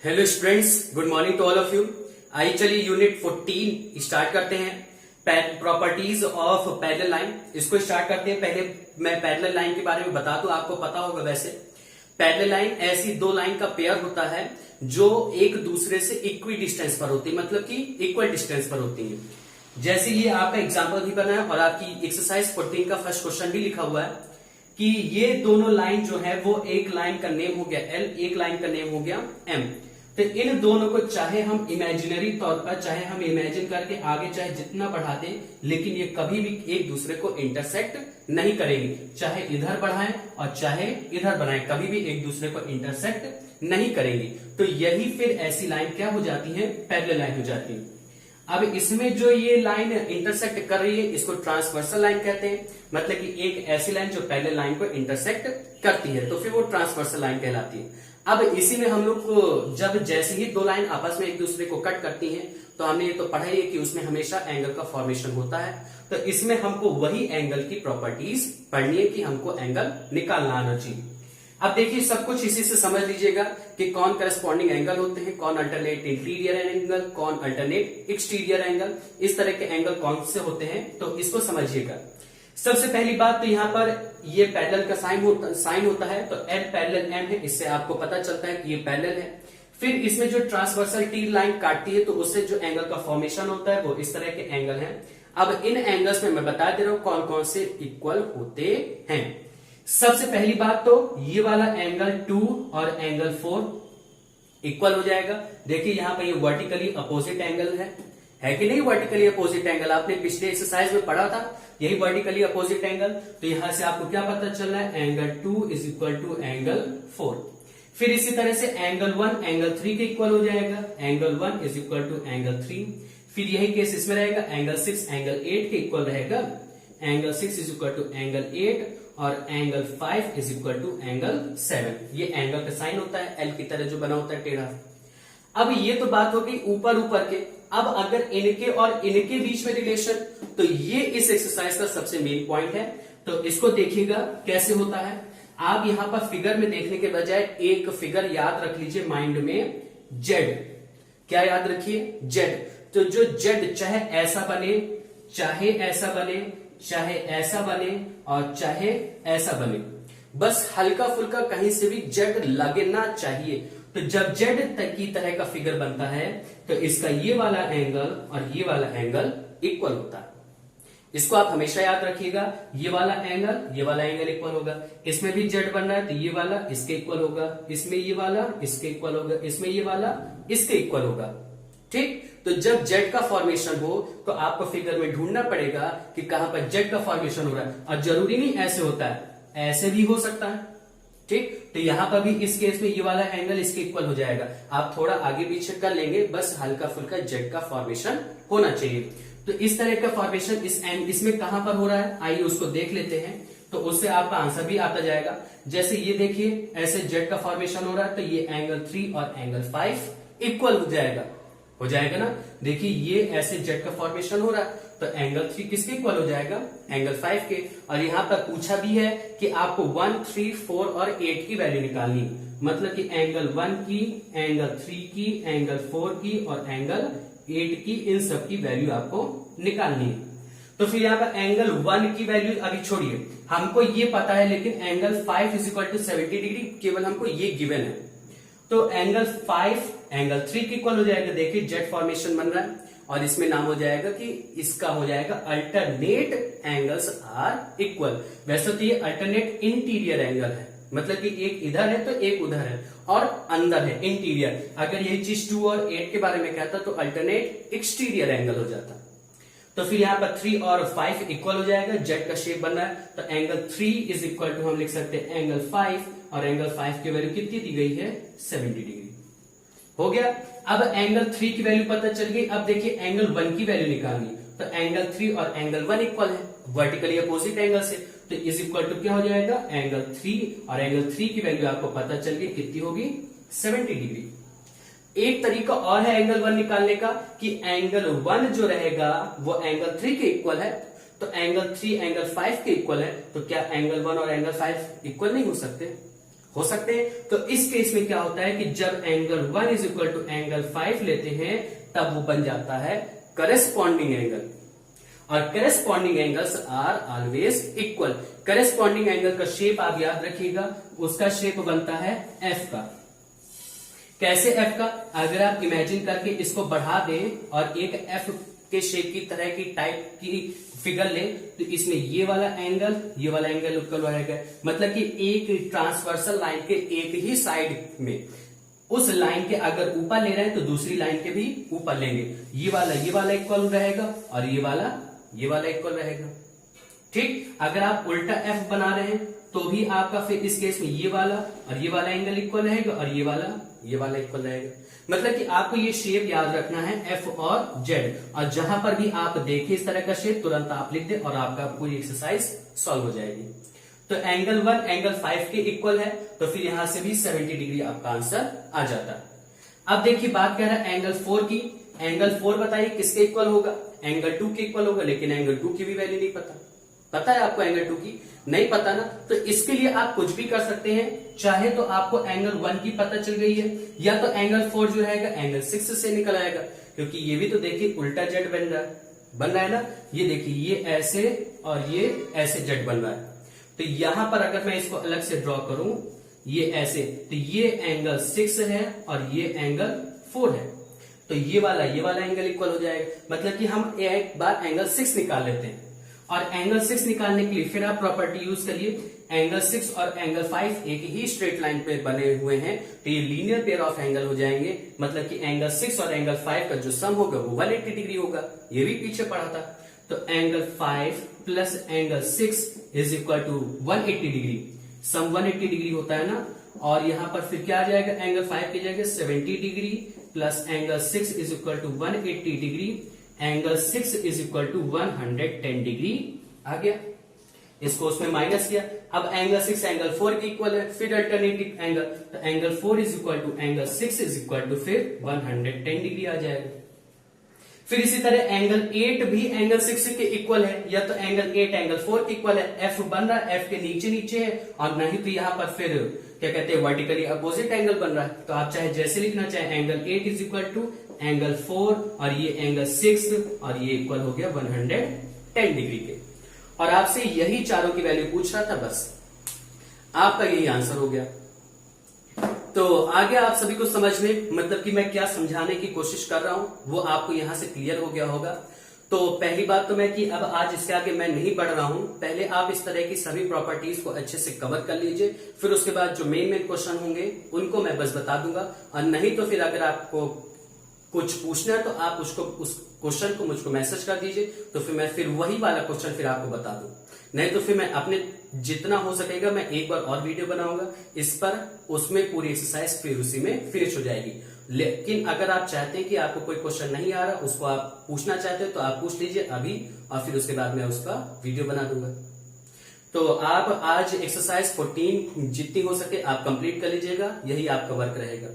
Hello students, good morning to all of you. आइए चलिए unit 14 start करते हैं। प्रॉपर्टीज ऑफ पैरेलल लाइन, इसको स्टार्ट करते हैं। पहले मैं पैरेलल लाइन के बारे में बता दूं, आपको पता होगा वैसे। पैरेलल लाइन ऐसी दो लाइन का पेयर होता है जो एक दूसरे से इक्वी डिस्टेंस पर होती है, मतलब कि इक्वल डिस्टेंस पर होती है। जैसे ये आपका एग्जाम्पल भी बना है और आपकी एक्सरसाइज 14 का फर्स्ट क्वेश्चन भी लिखा हुआ है कि ये दोनों लाइन जो है वो एक लाइन का नेम हो गया एल, एक लाइन का नेम हो गया एम। तो इन दोनों को चाहे हम इमेजिनरी तौर पर, चाहे हम इमेजिन करके आगे चाहे जितना बढ़ा दें, लेकिन ये कभी भी एक दूसरे को इंटरसेक्ट नहीं करेंगे। चाहे इधर बढ़ाएं और चाहे इधर बढ़ाएं, कभी भी एक दूसरे को इंटरसेक्ट नहीं करेंगे। तो यही फिर ऐसी लाइन क्या हो जाती है, पैरेलल लाइन हो जाती है। अब इसमें जो ये लाइन इंटरसेक्ट कर रही है इसको ट्रांसवर्सल लाइन कहते हैं, मतलब कि एक ऐसी लाइन जो पैरेलल लाइन को इंटरसेक्ट करती है, तो फिर वो ट्रांसवर्सल लाइन कहलाती है। अब इसी में हम लोग को जब जैसे ही दो लाइन आपस में एक दूसरे को कट करती हैं, तो हमने ये तो पढ़ा ही है कि उसमें हमेशा एंगल का फॉर्मेशन होता है। तो इसमें हमको वही एंगल की प्रॉपर्टीज पढ़नी है कि हमको एंगल निकालना आना चाहिए। अब देखिए, सब कुछ इसी से समझ लीजिएगा कि कौन करस्पॉन्डिंग एंगल होते हैं, कौन अल्टरनेट इंटीरियर एंगल, कौन अल्टरनेट एक्सटीरियर एंगल, इस तरह के एंगल कौन से होते हैं, तो इसको समझिएगा। सबसे पहली बात तो यहाँ पर ये पैरेलल का साइन होता है, तो एल पैरेलल एम है, इससे आपको पता चलता है कि ये पैरेलल है। फिर इसमें जो ट्रांसवर्सल टी लाइन काटती है तो उससे जो एंगल का फॉर्मेशन होता है वो इस तरह के एंगल है। अब इन एंगल्स में मैं बता दे रहा हूं कौन कौन से इक्वल होते हैं। सबसे पहली बात तो ये वाला एंगल 2 और एंगल 4 इक्वल हो जाएगा। देखिए यहाँ पर ये वर्टिकली अपोजिट एंगल है कि नहीं? वर्टिकली अपोजिट एंगल आपने पिछले एक्सरसाइज में पढ़ा था, यही वर्टिकली अपोजिट एंगल। तो यहां से आपको क्या पता चल रहा है, angle 2 is equal to angle 4। फिर इसी तरह से एंगल 1 एंगल 3 के इक्वल हो जाएगा, angle 1 is equal to angle 3। फिर यही केस इसमें रहेगा, एंगल 6 एंगल 8 के इक्वल रहेगा, angle 6 is equal to angle 8 और angle 5 is equal to angle 7। ये एंगल का साइन होता है एल की तरह जो बना होता है टेढ़ा। अब ये तो बात हो गई ऊपर के। अब अगर इनके और इनके बीच में रिलेशन, तो ये इस एक्सरसाइज का सबसे मेन पॉइंट है। तो इसको देखिएगा कैसे होता है। आप यहां पर फिगर में देखने के बजाय एक फिगर याद रख लीजिए माइंड में, जेड। क्या याद रखिए, जेड। तो जो जेड चाहे ऐसा बने, चाहे ऐसा बने, चाहे ऐसा बने और चाहे ऐसा बने, बस हल्का फुल्का कहीं से भी जेड लगना चाहिए। तो जब जेड तक की तरह का फिगर बनता है तो इसका ये वाला एंगल और ये वाला एंगल इक्वल होता है। इसको आप हमेशा याद रखिएगा, ये वाला एंगल इक्वल होगा। इसमें भी जेड बन रहा है तो ये वाला इसके इक्वल होगा, इसमें ये वाला इसके इक्वल होगा, इसमें ये वाला इसके इक्वल होगा। ठीक, तो जब जेड का फॉर्मेशन हो तो आपको फिगर में ढूंढना पड़ेगा कि कहां पर जेड का फॉर्मेशन हो रहा है। और जरूरी नहीं ऐसे होता है, ऐसे भी हो सकता है। ठीक, तो यहां पर भी इस केस में ये वाला एंगल इसके इक्वल हो जाएगा। आप थोड़ा आगे पीछे कर लेंगे, बस हल्का फुल्का जेड का फॉर्मेशन होना चाहिए। तो इस तरह का फॉर्मेशन इसमें कहां पर हो रहा है, आइए उसको देख लेते हैं। तो उससे आपका आंसर भी आता जाएगा। जैसे ये देखिए, ऐसे जेड का फॉर्मेशन हो रहा है तो ये एंगल 3 और एंगल 5 इक्वल हो जाएगा ना। देखिए ये ऐसे जेड का फॉर्मेशन हो रहा है तो एंगल 3 किसके इक्वल हो जाएगा, एंगल 5 के। और यहां पर पूछा भी है कि आपको 1, 3, 4 और 8 की वैल्यू निकालनी, मतलब कि एंगल 1 की, एंगल 3 की, एंगल 4 की और एंगल 8 की, इन सब की वैल्यू आपको निकालनी है। तो फिर यहाँ पर एंगल 1 की वैल्यू अभी छोड़िए, हमको ये पता है, लेकिन angle 5 is equal to 70 degree केवल हमको ये गिवन है। तो एंगल 5 एंगल 3 के इक्वल हो जाएगा। देखिए जेड फॉर्मेशन बन रहा है और इसमें नाम हो जाएगा कि इसका हो जाएगा अल्टरनेट एंगल्स आर इक्वल। वैसे तो ये अल्टरनेट इंटीरियर एंगल है, मतलब कि एक इधर है तो एक उधर है और अंदर है, इंटीरियर। अगर यही चीज 2 और 8 के बारे में कहता तो अल्टरनेट एक्सटीरियर एंगल हो जाता। तो फिर यहाँ पर 3 और 5 इक्वल हो जाएगा, जेड का शेप बन रहा है तो एंगल 3 इज इक्वल टू हम लिख सकते हैं एंगल 5 और एंगल 5 की वैल्यू कितनी दी गई है, 70 डिग्री। हो गया। अब एंगल 3 की वैल्यू पता चल गई। अब देखिए एंगल 1 की वैल्यू निकालनी, तो एंगल 3 और एंगल 1 इक्वल है वर्टिकली अपोजिट एंगल से, तो इज इक्वल टू क्या हो जाएगा, एंगल 3 और एंगल 3 की वैल्यू आपको पता चल गई कितनी होगी, 70 डिग्री। एक तरीका और है एंगल 1 निकालने का कि एंगल 1 जो रहेगा वो एंगल 3 के इक्वल है, तो एंगल 3 एंगल 5 के इक्वल है। तो क्या एंगल 1 और एंगल 5 इक्वल नहीं हो सकते? हो सकते हैं। तो इस केस में क्या होता है कि जब angle 1 is equal to angle 5 लेते हैं तब वो बन जाता है करेस्पॉन्डिंग एंगल, और corresponding angles are always equal. Corresponding angle का शेप आप याद रखिएगा, उसका शेप बनता है एफ का। कैसे एफ का? अगर आप इमेजिन करके इसको बढ़ा दें और एक एफ के शेप की तरह की टाइप की फिगर ले, तो इसमें ये वाला एंगल इक्वल रहेगा। मतलब कि एक ट्रांसवर्सल लाइन के एक ही साइड में उस लाइन के अगर ऊपर ले रहे हैं तो दूसरी लाइन के भी ऊपर लेंगे। ये वाला इक्वल रहेगा और ये वाला इक्वल रहेगा। ठीक, अगर आप उल्टा एफ बना रहे हैं तो भी आपका फिर इस केस में ये वाला एंगल इक्वल रहेगा और ये वाला इक्वल रहेगा। मतलब कि आपको ये शेप याद रखना है एफ और जेड, और जहां पर भी आप देखें इस तरह का शेप तुरंत आप लिख दें और आपका पूरी एक्सरसाइज सॉल्व हो जाएगी। तो एंगल 1 एंगल 5 के इक्वल है, तो फिर यहां से भी 70 डिग्री आपका आंसर आ जाता है। अब देखिए बात कर रहा है एंगल 4 की। एंगल 4 बताइए किसके इक्वल होगा? एंगल 2 के इक्वल होगा, लेकिन एंगल 2 की भी वैल्यू नहीं पता है आपको? एंगल 2 की नहीं पता ना, तो इसके लिए आप कुछ भी कर सकते हैं। चाहे तो आपको एंगल 1 की पता चल गई है, या तो एंगल 4 जो रहेगा एंगल 6 से निकल आएगा, क्योंकि ये भी तो देखिए उल्टा जेड बन रहा है ना। ये देखिए ये ऐसे और ये ऐसे जेड बन रहा है। तो यहां पर अगर मैं इसको अलग से ड्रॉ करूं, ये ऐसे, तो ये एंगल 6 है और ये एंगल 4 है, तो ये वाला एंगल इक्वल हो जाएगा। मतलब कि हम एक बार एंगल 6 निकाल लेते हैं, और एंगल 6 निकालने के लिए फिर आप प्रॉपर्टी यूज करिए। एंगल 6 और एंगल 5 एक ही स्ट्रेट लाइन पे बने हुए हैं, तो ये लीनियर पेयर ऑफ एंगल हो जाएंगे। मतलब कि एंगल 6 और एंगल 5 का जो सम होगा वो 180 डिग्री होगा। ये भी पीछे पढ़ा था। तो angle 5 plus angle 6 is equal to 180 degree. Sum 180 degree होता है ना, और यहां पर फिर क्या आ जाएगा? एंगल 5 की जगह 70 degree plus angle 6 is equal to 180 degree. Angle 6 is equal to 110 degree आ गया। इसको उसमें माइनस किया। अब एंगल 6 एंगल 4 के इक्वल है, फिर अल्टरनेटिव एंगल, तो angle 4 is equal to angle 6 is equal to फिर 110 डिग्री आ जाएगा। फिर इसी तरह एंगल 8 भी एंगल 6 के इक्वल है, या तो एंगल 8 एंगल 4 के इक्वल है। एफ बन रहा है, एफ के नीचे है, और नहीं तो यहां पर फिर क्या कहते हैं वर्टिकली अपोजिट एंगल बन रहा है। तो आप चाहे जैसे लिखना चाहे, angle 8 is equal to angle 4 और ये एंगल 6 और ये इक्वल हो गया 110 डिग्री के। और आपसे यही चारों की वैल्यू पूछ रहा था, बस आपका यही आंसर हो गया। तो आगे आप सभी को समझ में, मतलब कि मैं क्या समझाने की कोशिश कर रहा हूं वो आपको यहां से क्लियर हो गया होगा। तो पहली बात तो मैं कि अब आज इसके आगे मैं नहीं बढ़ रहा हूं। पहले आप इस तरह की सभी प्रॉपर्टीज को अच्छे से कवर कर लीजिए, फिर उसके बाद जो मेन क्वेश्चन होंगे उनको मैं बस बता दूंगा। और नहीं तो फिर अगर आपको कुछ पूछना है तो आप उस क्वेश्चन को मुझको मैसेज कर दीजिए, तो फिर मैं फिर वही वाला क्वेश्चन फिर आपको बता दूं। नहीं तो फिर मैं अपने जितना हो सकेगा मैं एक बार और वीडियो बनाऊंगा इस पर, उसमें पूरी एक्सरसाइज फिर उसी में फिनिश हो जाएगी। लेकिन अगर आप चाहते हैं कि आपको कोई क्वेश्चन नहीं आ रहा, उसको आप पूछना चाहते हो तो आप पूछ लीजिए अभी, और फिर उसके बाद मैं उसका वीडियो बना दूंगा। तो आप आज एक्सरसाइज 14 जितनी हो सके आप कंप्लीट कर लीजिएगा, यही आपका वर्क रहेगा।